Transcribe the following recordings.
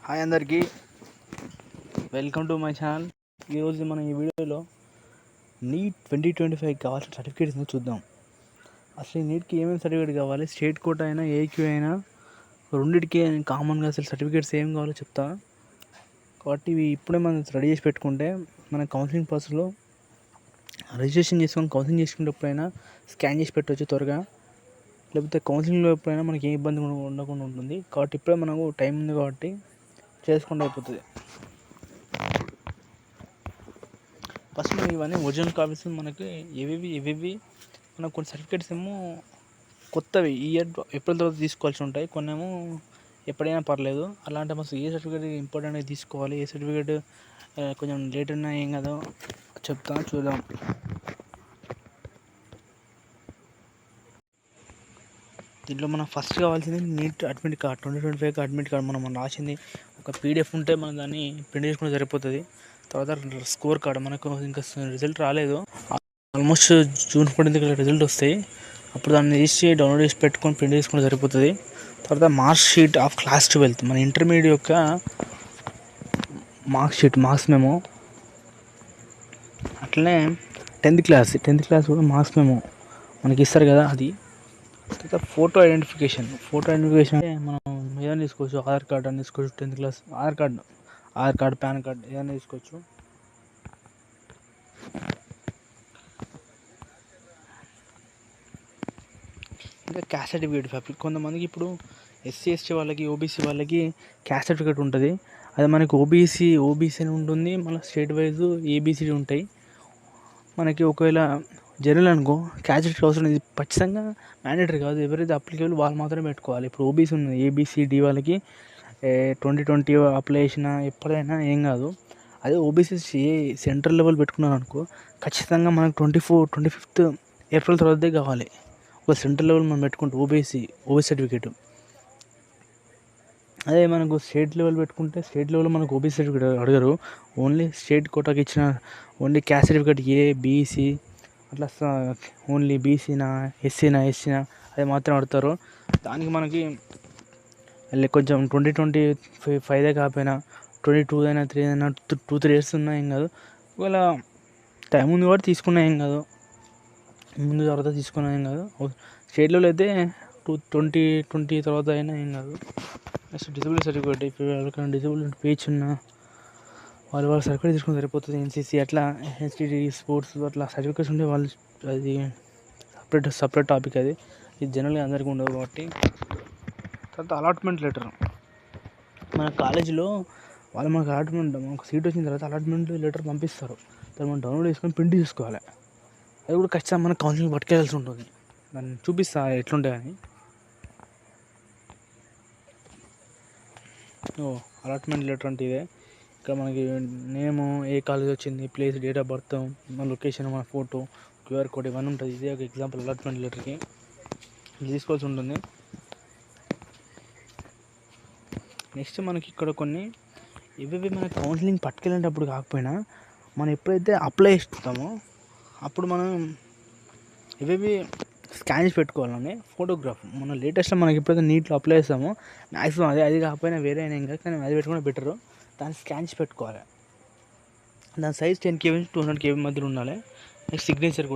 Hi అందరికీ, welcome to my channel. ఈరోజు మనం ఈ వీడియోలో నీట్ 2025 కావాల్సిన సర్టిఫికేట్స్ని చూద్దాం. అసలు ఈ నీట్కి ఏమేమి సర్టిఫికేట్ కావాలి, స్టేట్ కోట అయినా ఏక్యూ అయినా రెండింటికి కామన్గా అసలు సర్టిఫికేట్స్ ఏం కావాలో చెప్తా. కాబట్టి ఇవి ఇప్పుడే మనం రెడీ చేసి పెట్టుకుంటే మన కౌన్సిలింగ్ ప్రాసెస్లో రిజిస్ట్రేషన్ చేసుకొని కౌన్సిలింగ్ చేసుకునేటప్పుడైనా స్కాన్ చేసి పెట్టవచ్చు త్వరగా. లేకపోతే కౌన్సిలింగ్లో ఎప్పుడైనా మనకి ఏ ఇబ్బంది ఉండకుండా ఉంటుంది. కాబట్టి ఇప్పుడే మనకు టైం ఉంది కాబట్టి చేసుకుంటూ అయిపోతుంది. ఫస్ట్ మనం ఇవన్నీ ఒరిజినల్ కాపీస్ మనకి ఏవేవి మనకు కొన్ని సర్టిఫికేట్స్ ఏమో కొత్తవి ఈ ఇయర్ ఏప్రిల్ తర్వాత తీసుకోవాల్సి ఉంటాయి, కొన్ని ఏమో ఎప్పుడైనా పర్లేదు. అలాంటి అసలు ఏ సర్టిఫికేట్ ఇంపార్టెంట్గా తీసుకోవాలి, ఏ సర్టిఫికేట్ కొంచెం లేట్ అయినా ఏం కాదో చూద్దాం. దీంట్లో మనం ఫస్ట్ కావాల్సింది neat admit card, 2025 admit card. మనం రాసింది ఒక పీడిఎఫ్ ఉంటే మనం దాన్ని ప్రింట్ చేసుకుంటే సరిపోతుంది. తర్వాత స్కోర్ కార్డ్, మనకు ఇంకా రిజల్ట్ రాలేదు, ఆల్మోస్ట్ జూన్ 14కి రిజల్ట్ వస్తాయి. అప్పుడు దాన్ని తీసి డౌన్లోడ్ చేసి పెట్టుకొని ప్రింట్ చేసుకుంటే సరిపోతుంది. తర్వాత మార్క్స్ షీట్ ఆఫ్ క్లాస్ 12, మన ఇంటర్మీడియట్ యొక్క మార్క్స్ మెమో. అట్లనే 10th క్లాస్ కూడా మార్క్స్ మెమో మనకి ఇస్తారు కదా, అది. తర్వాత ఫోటో ఐడెంటిఫికేషన్ మనం ఏదైనా తీసుకోవచ్చు. ఆధార్ కార్డ్ అని తీసుకోవచ్చు, 10th class Aadhaar card, pan card ఏదైనా తీసుకోవచ్చు. ఇంకా క్యాస్ట్ సర్టిఫికేట్, కొంతమందికి ఇప్పుడు ఎస్సీ ఎస్టీ వాళ్ళకి, ఓబీసీ వాళ్ళకి క్యాస్ట్ సర్టిఫికేట్ ఉంటుంది. అది మనకి ఓబీసీ అని ఉంటుంది, మన స్టేట్ వైజ్ ఏబీసీ ఉంటాయి. మనకి ఒకవేళ జనరల్ అనుకో క్యాస్ట్ సర్టిఫికేట్ అవసరం, ఇది ఖచ్చితంగా మ్యాండేటరీ కాదు, ఎవరైతే అప్లికేబుల్ వాళ్ళు మాత్రమే పెట్టుకోవాలి. ఇప్పుడు ఓబీసీ ఉంది, ఏబీసీడీ వాళ్ళకి 2020 అప్లై చేసినా ఎప్పుడైనా ఏం కాదు. అదే ఓబీసీ సెంట్రల్ లెవెల్ పెట్టుకున్నాను అనుకో, ఖచ్చితంగా మనకు 25th ఏప్రిల్ తర్వాతే కావాలి. ఒక సెంట్రల్ లెవెల్ మనం పెట్టుకుంటే ఓబీసీ సర్టిఫికేట్. అదే మనకు స్టేట్ లెవెల్ పెట్టుకుంటే స్టేట్ లెవెల్లో మనకు ఓబీసీ సర్టిఫికేట్ అడగరు. ఓన్లీ స్టేట్ కోటాకి ఇచ్చిన ఓన్లీ క్యాస్ట్ సర్టిఫికేట్ బీసీ అట్లా, ఓన్లీ బీసీనా ఎస్సీనా అది మాత్రం అడుగుతారు. దానికి మనకి కొంచెం 2025 కాకపోయినా 22 అయినా 3 అయినా 2-3 years ఉన్నా ఏం కాదు. ఒకవేళ టైం ఉంది కాబట్టి తీసుకున్నా ఏం కాదు, ముందు తర్వాత తీసుకున్నా ఏం కాదు. స్టేట్ లెవెల్ అయితే 2020 తర్వాత అయినా ఏం కాదు. నెక్స్ట్ డిజబిలిటీ సర్టిఫికేట్, ఇప్పుడు ఎవరికైనా డిజబిలిటీ పేజ్ ఉన్నా వాళ్ళ సర్టిఫికేట్ తీసుకుని సరిపోతుంది. ఎన్సీసీ అట్లా, హెచ్డిడి స్పోర్ట్స్ అట్లా సర్టిఫికేట్స్ ఉంటే వాళ్ళు, అది సపరేట్ టాపిక్. అది ఇది జనరల్గా అందరికీ ఉండదు కాబట్టి. తర్వాత అలాట్మెంట్ లెటర్, మన కాలేజీలో వాళ్ళు మనకు అలాట్మెంట్, మనకు సీట్ వచ్చిన తర్వాత అలాట్మెంట్ లెటర్ పంపిస్తారు. దాన్ని మనం డౌన్లోడ్ చేసుకొని ప్రింట్ చేసుకోవాలి. అది కూడా ఖచ్చితంగా మన కౌన్సిలింగ్ పట్టుకెళ్ళాల్సి ఉంటుంది. దాన్ని చూపిస్తా ఎట్లుంటాయి అని. అలాట్మెంట్ లెటర్ అంటే ఇదే. ఇక్కడ మనకి నేము, ఏ కాలేజ్ వచ్చింది, ప్లేస్, డేట్ ఆఫ్ బర్త్, మన లొకేషన్, మన ఫోటో, క్యూఆర్ కోడ్ ఇవన్నీ ఉంటుంది. ఇదే ఒక ఎగ్జాంపుల్ అలాట్మెంట్ లెటర్కి తీసుకోవాల్సి ఉంటుంది. నెక్స్ట్ మనకి ఇక్కడ కొన్ని ఇవి మన కౌన్సిలింగ్ పట్టుకెళ్ళేటప్పుడు కాకపోయినా మనం ఎప్పుడైతే అప్లై చేస్తామో అప్పుడు మనం ఇవి స్కాన్ చేసి పెట్టుకోవాలని. ఫోటోగ్రాఫ్, మన లేటెస్ట్లో మనకి ఎప్పుడైతే నీట్లో అప్లై చేస్తామో మ్యాక్సిమం అది కాకపోయినా వేరే అయినా ఇంకా, కానీ అది పెట్టుకుంటే బెటరు. దాన్ని స్కాన్ చేసి పెట్టుకోవాలి. దాని సైజ్ 10 KB నుంచి 200 KB మధ్యలో ఉండాలి. నెక్స్ట్ సిగ్నేచర్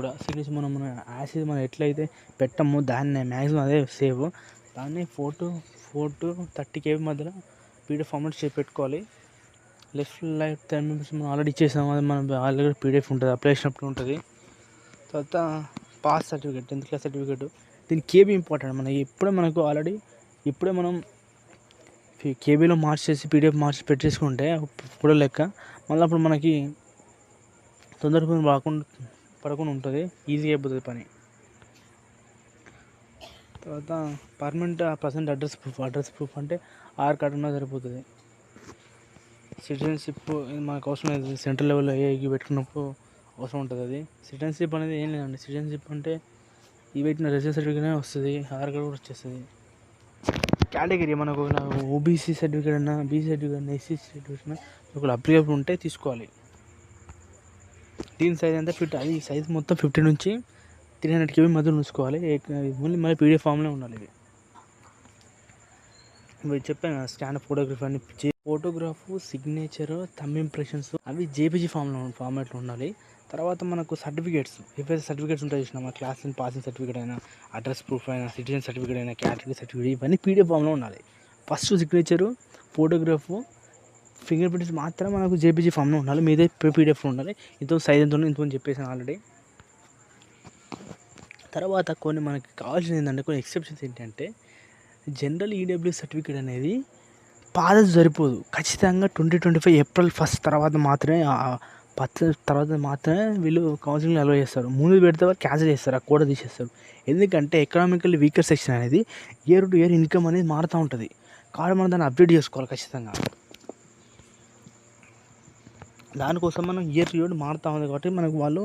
మనం యాసిడ్ మనం ఎట్లయితే పెట్టామో దాన్ని మ్యాక్సిమం అదే సేవ్. దాన్ని ఫోటో 30 KB మధ్యలో పీడిఎఫ్ ఫార్మాట్ చేసి పెట్టుకోవాలి. లెఫ్ట్ రైట్ 10 minutes మనం ఆల్రెడీ ఇచ్చేసాము, అది మనం ఆల్రెడీ పీడిఎఫ్ ఉంటుంది, అప్లై చేసినప్పుడు ఉంటుంది. తర్వాత pass certificate, 10th class certificate. దీని కేబీ ఇంపార్టెంట్. ఇప్పుడే మనం కేబీలో మార్చేసి పీడిఎఫ్ మార్చి పెట్టేసుకుంటే ఇప్పుడు లెక్క, మళ్ళీ అప్పుడు మనకి తొందరగా పడకుండా ఉంటుంది, ఈజీగా అయిపోతుంది పని. తర్వాత పర్మనెంట్ ప్రజెంట్ అడ్రస్ ప్రూఫ్ అంటే ఆధార్ కార్డు ఉన్నా సరిపోతుంది. సిటిజన్షిప్ మనకు అవసరం లేదు, సెంట్రల్ లెవెల్లో ఏకి పెట్టుకున్నప్పుడు అవసరం ఉంటుంది. అది సిటిజన్షిప్ అనేది ఏం లేదండి. సిటిజన్షిప్ అంటే ఈ పెట్టిన రెసిడెన్స్ సర్టిఫికేట్ వస్తుంది, ఆధార్ కార్డు కూడా వచ్చేస్తుంది. కేటగిరీ మనకు ఓబీసీ సర్టిఫికేట్ అన్నా, బీసీ సర్టిఫికేట్ అన్నా, ఎస్సీ సర్టిఫికేట్ అన్నా ఒకవేళ అప్లికేబుల్ ఉంటే తీసుకోవాలి. దీని సైజ్ అంతా అది సైజ్ మొత్తం 50 నుంచి 300 KB మధ్యలో ఉంచుకోవాలి. ఓన్లీ మళ్ళీ పీడిఎఫ్ ఫామ్లో ఉండాలి ఇది. మీరు చెప్పాను కదా స్టాండ్ ఫోటోగ్రఫీ అని ఫోటోగ్రాఫ్ సిగ్నేచర్ థంబ్ ఇంప్రెషన్స్ అవి జేపీజీ ఫార్మాట్లో ఉండాలి. తర్వాత మనకు సర్టిఫికేట్స్ ఏవైతే సర్టిఫికేట్స్ ఉంటాయి చూసినా మన క్లాస్ పాసింగ్ సర్టిఫికేట్ అయినా అడ్రస్ ప్రూఫ్ అయినా సిటిజన్ సర్టిఫికేట్ అయినా క్యాటగిరీ సర్టిఫికేట్ ఇవన్నీ పీడిఎఫ్ ఫామ్లో ఉండాలి. First signature photograph finger prints మాత్రం మనకు జేపీజీ ఫామ్లో ఉండాలి. మీదే పీడిఎఫ్లో ఉండాలి. ఇంతో సైజ్ ఎంత ఇంతో చెప్పేసాను ఆల్రెడీ. తర్వాత కొన్ని మనకి కావాల్సింది ఏంటంటే కొన్ని ఎక్సెప్షన్స్ ఏంటంటే జనరల్ ఈడబ్ల్యూఎస్ సర్టిఫికేట్ అనేది పాదది సరిపోదు. ఖచ్చితంగా 2025 ఏప్రిల్ 1 తర్వాత మాత్రమే వీళ్ళు కౌన్సిలింగ్ అలో చేస్తారు. ముందు పెడితే వాళ్ళు క్యాన్సిల్ చేస్తారు, ఆ కోట తీసేస్తారు. ఎందుకంటే ఎకనామికల్లీ వీకర్ సెక్షన్ అనేది ఇయర్ టు ఇయర్ ఇన్కమ్ అనేది మారుతూ ఉంటుంది. కాబట్టి మనం దాన్ని అప్డేట్ చేసుకోవాలి ఖచ్చితంగా. దానికోసం మనం ఇయర్ టు ఇయర్ మారుతూ ఉంది కాబట్టి మనకు వాళ్ళు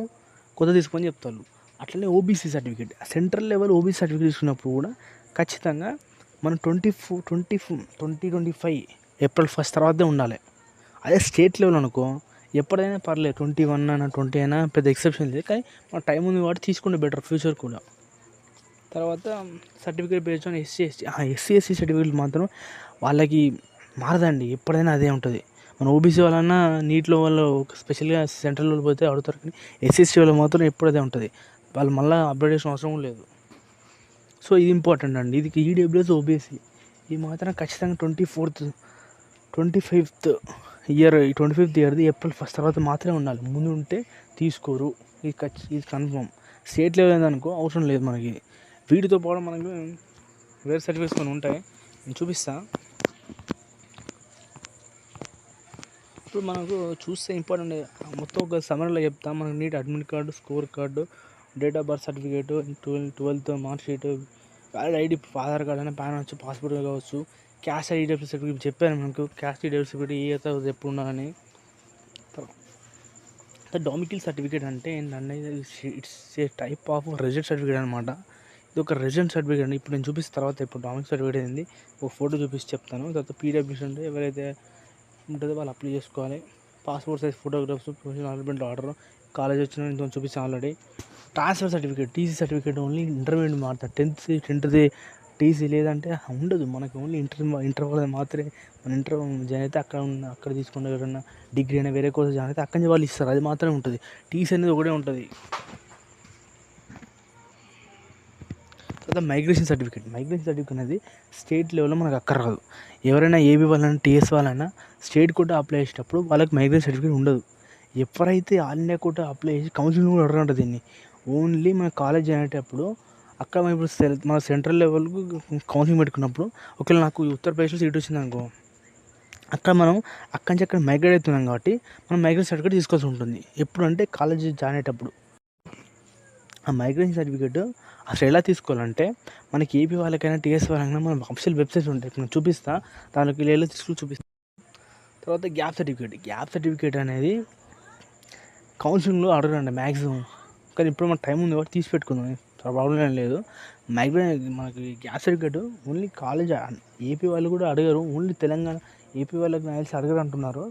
కొత్త తీసుకొని చెప్తారు. అట్లనే OBC certificate central level OBC certificate తీసుకున్నప్పుడు కూడా ఖచ్చితంగా మనం 2025 ఏప్రిల్ 1 తర్వాతే ఉండాలి. అదే స్టేట్ లెవెల్ అనుకో ఎప్పుడైనా పర్లేదు 21 అయినా 20 అయినా పెద్ద ఎక్సెప్షన్ లేదు. కానీ మన టైం ఉంది కాబట్టి తీసుకుంటే బెటర్ ఫ్యూచర్ కూడా. తర్వాత certificate based on SC SC certificate మాత్రం వాళ్ళకి మారదండి, ఎప్పుడైనా అదే ఉంటుంది. మన ఓబీసీ వాళ్ళన్నా నీట్లో వాళ్ళు స్పెషల్గా సెంట్రల్ వాళ్ళు పోతే అడుగుతారు, కానీ ఎస్సీఎస్టీ వాళ్ళు మాత్రం ఎప్పుడు అదే ఉంటుంది. వాళ్ళు మళ్ళీ అప్డేషన్ అవసరం లేదు. సో ఇది ఇంపార్టెంట్ అండి. ఇది ఈడబ్ల్యూఎస్ ఓబీసీ ఇది మాత్రం ఖచ్చితంగా 25th ఇయర్ది ఏప్రిల్ 1 తర్వాత మాత్రమే ఉండాలి. ముందు ఉంటే తీసుకోరు. ఇది కన్ఫర్మ్. స్టేట్ లెవెల్ ఏందనుకో అవసరం లేదు మనకి. వీటితో పాటు మనకి వేరే సర్టిఫికేట్స్ కొన్ని ఉంటాయి, నేను చూపిస్తా. ఇప్పుడు మనకు చూస్తే ఇంపార్టెంట్ మొత్తం ఒక సమరీలో చెప్తా. మనకు neat admit card, score card, date of birth certificate, 12th mark sheet, valid ID, Aadhaar card అయినా పాన్ వచ్చు, పాస్పోర్ట్ కావచ్చు, క్యాస్ట్ ఐడెంటిటీ సర్టిఫికేట్ చెప్పాను మనకు. క్యాస్ట్ ఐడెంటిటీ సర్టిఫికేట్ ఏ అయితే ఎప్పుడు ఉండాలని. డొమిసిల్ సర్టిఫికేట్ అంటే ఏంటంటే it's a type of resident certificate అనమాట. ఇది ఒక రెసిడెంట్ సర్టిఫికేట్ అండి. ఇప్పుడు నేను చూపిస్తాను. తర్వాత ఇప్పుడు డొమిసిల్ సర్టిఫికేట్ ఏంది ఒక ఫోటో చూపిస్తే చెప్తాను. తర్వాత పీడబ్ల్యూసీ అంటే ఎవరైతే ఉంటుందో వాళ్ళు అప్లై చేసుకోవాలి. Passport size photographs, professional alignment order, college వచ్చిన ఇంత చూపిస్తాను already. Transfer certificate, TC certificate only intermediate మారుతుంది. 10th టీసీ లేదంటే ఉండదు మనకి. ఓన్లీ ఇంటర్ వాళ్ళది మాత్రమే. మన ఇంటర్ జాయిన్ అయితే అక్కడ తీసుకుంటే ఎవరైనా డిగ్రీ అయినా వేరే కోర్స్ జాయిన్ అయితే అక్కడి నుంచి వాళ్ళు ఇస్తారు, అది మాత్రమే ఉంటుంది. టీసీ అనేది ఒకటే ఉంటుంది. తర్వాత మైగ్రేషన్ సర్టిఫికేట్ అనేది స్టేట్ లెవెల్లో మనకు అక్కడ రాదు. ఎవరైనా ఏబీ వాళ్ళైనా టీఎస్ వాళ్ళైనా స్టేట్ కోటా అప్లై చేసేటప్పుడు వాళ్ళకి మైగ్రేషన్ సర్టిఫికేట్ ఉండదు. ఎవరైతే ఆల్ ఇండియా కోటా అప్లై చేసి కౌన్సిలింగ్ కూడా అడగంట దీన్ని. ఓన్లీ మన కాలేజ్ అనేటప్పుడు అక్కడ మనం ఇప్పుడు మన సెంట్రల్ లెవెల్కు కౌన్సిలింగ్ పెట్టుకున్నప్పుడు ఒకవేళ నాకు ఉత్తరప్రదేశ్లో సీట్ వచ్చింది అనుకో, అక్కడ మనం అక్కడి నుంచి అక్కడ మైగ్రేట్ అవుతున్నాం కాబట్టి మనం మైగ్రేషన్ సర్టిఫికేట్ తీసుకోవాల్సి ఉంటుంది. ఎప్పుడు అంటే కాలేజ్ జాయిన్ అయ్యేటప్పుడు. ఆ మైగ్రేషన్ సర్టిఫికేట్ అసలు ఎలా తీసుకోవాలంటే మనకి ఏపీ వాళ్ళకైనా టీఎస్ వాళ్ళకైనా మన అఫీషియల్ వెబ్సైట్స్ ఉంటాయి. నేను చూపిస్తా, దానికి వెళ్ళి తీసుకుని చూపిస్తాను. తర్వాత గ్యాప్ సర్టిఫికేట్ అనేది కౌన్సిలింగ్లో అడగండి మ్యాక్సిమం. కానీ ఇప్పుడు మన టైం ఉంది కాబట్టి తీసి పెట్టుకుందాం, ప్రాబ్లం ఏం లేదు. మనకి gap certificate only college AP వాళ్ళు కూడా అడగరు. ఓన్లీ తెలంగాణ ఏపీ వాళ్ళకి నాకు తెలిసి అడగరు అంటున్నారు.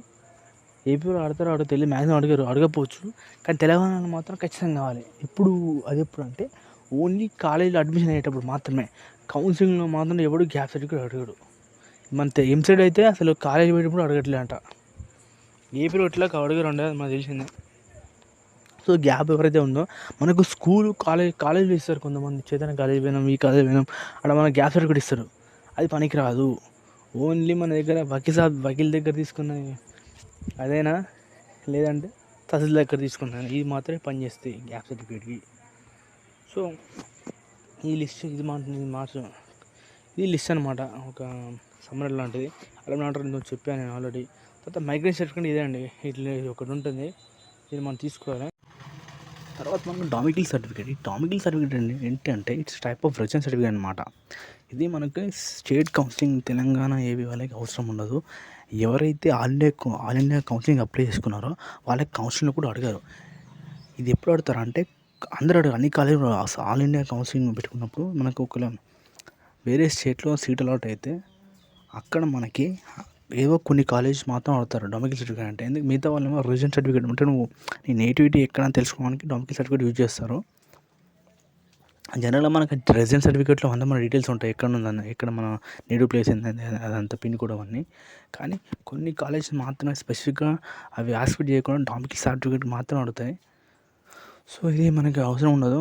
ఏపీ వాళ్ళు అడగరు తెలియదు, మ్యాక్సిమం అడగకపోవచ్చు. కానీ తెలంగాణలో మాత్రం ఖచ్చితంగా కావాలి. అది ఎప్పుడు అంటే ఓన్లీ కాలేజీలో అడ్మిషన్ అయ్యేటప్పుడు మాత్రమే. కౌన్సిలింగ్లో మాత్రం ఎవడు గ్యాప్ సర్టిఫికేట్ అడగడు. మన ఎంసెట్ అయితే అసలు కాలేజీ పెట్టినప్పుడు అడగట్లే అంట. ఏపీలో ఇట్లా అడగరు అండి, అది మనకు తెలిసిందే. సో గ్యాప్ ఎవరైతే ఉందో మనకు స్కూల్ కాలేజీలో ఇస్తారు. కొంతమంది చైతన్య కాలేజీ పోయినాం, ఈ కాలేజీ పోయినాం, అక్కడ మనకు గ్యాప్ సర్టిఫికేట్ ఇస్తారు. అది పనికిరాదు. ఓన్లీ మన దగ్గర వకీల్ దగ్గర తీసుకున్న అదేనా, లేదంటే తహసీల్ దగ్గర తీసుకున్నాను, ఇది మాత్రమే పనిచేస్తాయి గ్యాప్ సర్టిఫికేట్కి. సో ఈ లిస్ట్ ఇది లిస్ట్ అనమాట, ఒక సమ్మర్ లాంటిది. అలా ఆర్డర్ చెప్పాను నేను ఆల్రెడీ. తర్వాత మైగ్రేషన్ సర్టిఫికేట్ ఇదే అండి, ఇట్లా ఒకటి ఉంటుంది, ఇది మనం తీసుకోవాలి. తర్వాత మనకు డామిసిల్ సర్టిఫికేట్. ఈ డామిసిల్ సర్టిఫికేట్ ఏంటంటే it's type of residence certificate అనమాట. ఇది మనకి స్టేట్ కౌన్సిలింగ్ తెలంగాణ ఏవి వాళ్ళకి అవసరం ఉండదు. ఎవరైతే ఆల్ ఇండియా కౌన్సిలింగ్ అప్లై చేసుకున్నారో వాళ్ళకి కౌన్సిలింగ్ కూడా అడగారు. ఇది ఎప్పుడు అడుగుతారు అంటే అందరూ అడగారు. అన్ని కాలేజీలు ఆల్ ఇండియా కౌన్సిలింగ్ పెట్టుకున్నప్పుడు మనకు ఒకవేళ వేరే స్టేట్లో సీట్ అలాట్ అయితే అక్కడ మనకి ఏవో కొన్ని కాలేజ్ మాత్రం అడుగుతారు డొమిసిల్ సర్టిఫికేట్ అంటే. ఎందుకు మిగతా వాళ్ళేమో రెసిడెన్స్ సర్టిఫికేట్ అంటే నువ్వు నీ నేటివిటీ ఎక్కడ తెలుసుకోవడానికి డొమిసిల్ సర్టిఫికేట్ యూజ్ చేస్తారు. జనరల్గా మనకి రెసిడెన్స్ సర్టిఫికేట్లో అంతా మన డీటెయిల్స్ ఉంటాయి, ఎక్కడ ఉందని, ఎక్కడ మన నేటివ్ ప్లేస్ ఏంటంటే అదంతా పిన్ కోడ్ అవన్నీ. కానీ కొన్ని కాలేజ్ మాత్రమే స్పెసిఫిక్గా అవి ఆస్క్ చేయకుండా డామికి సర్టిఫికేట్ మాత్రం అడుగుతాయి. సో ఇది మనకి అవసరం ఉండదు,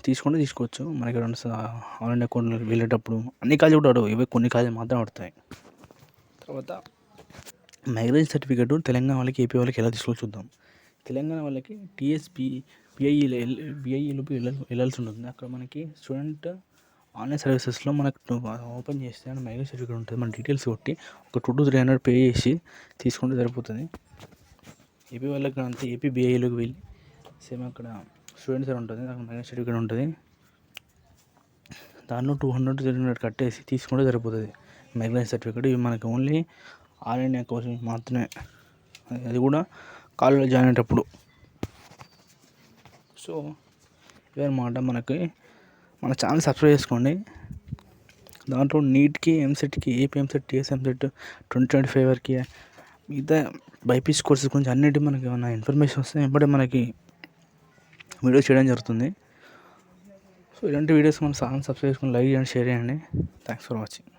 తీసుకుంటే తీసుకోవచ్చు. మనకి ఆల్ ఇండియా అకౌంట్ వెళ్ళేటప్పుడు అన్ని కాలేజ్ కూడా అడవు, ఇవి కొన్ని కాలేజ్ మాత్రం అడుగుతాయి. తర్వాత మైగ్రేషన్ సర్టిఫికేట్ తెలంగాణ వాళ్ళకి, ఏపీ వాళ్ళకి ఎలా తీసుకోవాలి చూద్దాం. తెలంగాణ వాళ్ళకి టీఎస్పీ బిఐఈలోకి వెళ్ళాల్సి ఉంటుంది. అక్కడ మనకి స్టూడెంట్ ఆన్లైన్ సర్వీసెస్లో మనకు ఓపెన్ చేస్తే మైగ్రేషన్ సర్టిఫికేట్ ఉంటుంది. మన డీటెయిల్స్ కొట్టి ఒక 200 to 300 పే చేసి తీసుకుంటే సరిపోతుంది. ఏపీ వాళ్ళకి అంతే, ఏపీ బిఐఈలోకి వెళ్ళి సేమ్ అక్కడ స్టూడెంట్స్ ఉంటుంది, అక్కడ మైగ్రేషన్ సర్టిఫికేట్ ఉంటుంది. దానిలో 200 to 300 కట్టేసి తీసుకుంటే సరిపోతుంది మైగ్రేషన్ సర్టిఫికేట్. ఇవి మనకి ఓన్లీ ఆల్ ఇండియా కోసం మాత్రమే, అది కూడా కాలేజీలో జాయిన్ అయ్యేటప్పుడు. సో ఇవన్నమాట మనకి. మన ఛానల్ సబ్స్క్రైబ్ చేసుకోండి. దాంట్లో నీట్కి, ఎంసెట్కి, ఏపీ ఎంసెట్, టీఎస్ ఎంసెట్ 2025 వరకు మిగతా బైపీసీ కోర్సెస్ గురించి అన్నిటి మనకి ఏమైనా ఇన్ఫర్మేషన్ వస్తే వెంబడే మనకి వీడియోస్ చేయడం జరుగుతుంది. సో ఇలాంటి వీడియోస్ మన ఛానల్ సబ్స్క్రైబ్ చేసుకొని లైక్ చేయండి, షేర్ చేయండి. Thanks for watching.